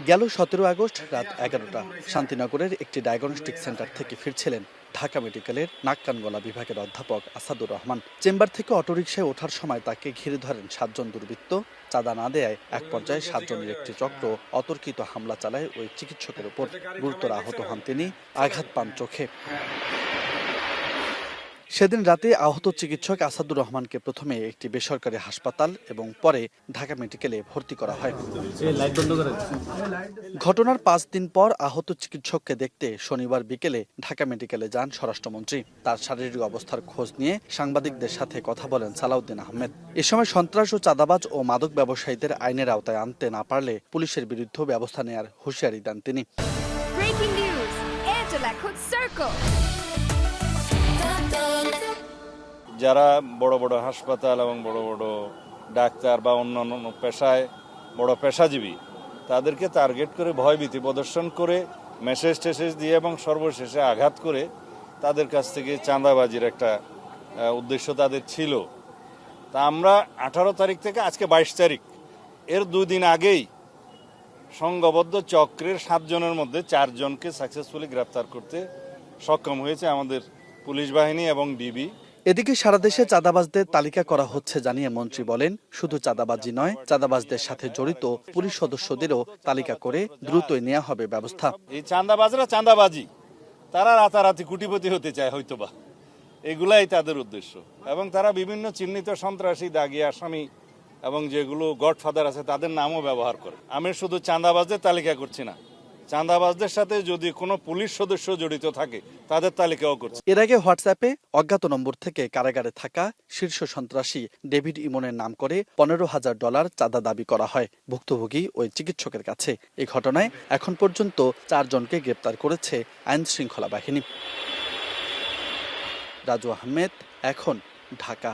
গেল 17 আগস্ট রাত 11টা শান্তিনগরের একটি ডায়াগনস্টিক সেন্টার থেকে ফিরছিলেন ঢাকা মেডিকেলের নাক কান গলা বিভাগের অধ্যাপক আসাদুর রহমান। চেম্বার থেকে অটোরিকশায় ওঠার সময় তাকে ঘিরে ধরেন 7 জন দুর্বৃত্ত। চাঁদা না দেয়ায় এক পর্যায়ে 7 জনের একটি চক্র অতর্কিত হামলা চালায় ওই চিকিৎসকের উপর। গুরুতর আহত হন তিনি, আঘাত পান চোখে। সেদিন রাতে আহত চিকিৎসক আসাদুর রহমানকে প্রথমে একটি বেসরকারি হাসপাতাল এবং পরে ঢাকা মেডিকেলে ভর্তি করা হয়। ঘটনার 5 দিন পর আহত চিকিৎসককে দেখতে শনিবার বিকেলে ঢাকা মেডিকেলে যান স্বরাষ্ট্রমন্ত্রী। তার শারীরিক অবস্থার খোঁজ নিয়ে সাংবাদিকদের সাথে কথা বলেন সালাউদ্দিন আহমেদ। এ সময় সন্ত্রাস ও চাঁদাবাজ ও মাদক ব্যবসায়ীদের আইনের আওতায় আনতে না পারলে পুলিশের বিরুদ্ধে ব্যবস্থা নেয়ার হুঁশিয়ারি দেন তিনি। যারা বড় বড় হাসপাতাল এবং বড় বড় ডাক্তার বা অন্যান্য পেশায় বড় পেশাজীবী, তাদেরকে টার্গেট করে ভয়ভীতি প্রদর্শন করে মেসেজ টেসেজ দিয়ে এবং সর্বশেষে আঘাত করে তাদের কাছ থেকে চাঁদাবাজির একটা উদ্দেশ্য তাদের ছিল। তা আমরা 18 তারিখ থেকে আজকে 22 তারিখ, এর 2 দিন আগেই সংঘবদ্ধ চক্রের 7 জনের মধ্যে 4 জনকে সাকসেসফুলি গ্রেপ্তার করতে সক্ষম হয়েছে আমাদের পুলিশ বাহিনী এবং ডিবি। এদিকে সারা দেশে চাঁদাবাজদের তালিকা করা হচ্ছে জানিয়ে মন্ত্রী বলেন, শুধু চাঁদাবাজি নয়, চাঁদাবাজদের সাথে জড়িত পুলিশ সদস্যদেরও তালিকা করে দ্রুতই নেওয়া হবে ব্যবস্থা। এই চাঁদাবাজরা চাঁদাবাজি, তারা রাতারাতি কোটিপতি হতে চায় হয়তোবা, এগুলাই তাদের উদ্দেশ্য। এবং তারা বিভিন্ন চিহ্নিত সন্ত্রাসী, দাগী আসামি এবং যেগুলো গডফাদার আছে তাদের নামও ব্যবহার করে। আমি শুধু চাঁদাবাজদের তালিকা করছি না, চাঁদাবাজদের সাথে যদি কোনো পুলিশ সদস্য জড়িত থাকে তাদের তালিকাও করছে। এর আগে হোয়াটসঅ্যাপে অজ্ঞাত নম্বর থেকে কারাগারে থাকা শীর্ষ সন্ত্রাসী ডেভিড ইমনের নাম করে $15,000 চাঁদা দাবি করা হয় ভুক্তভোগী ওই চিকিৎসকের কাছে। এই ঘটনায় এখন পর্যন্ত 4 জনকে গ্রেপ্তার করেছে আইন শৃঙ্খলা বাহিনী। রাজু আহমেদ, এখন, ঢাকা।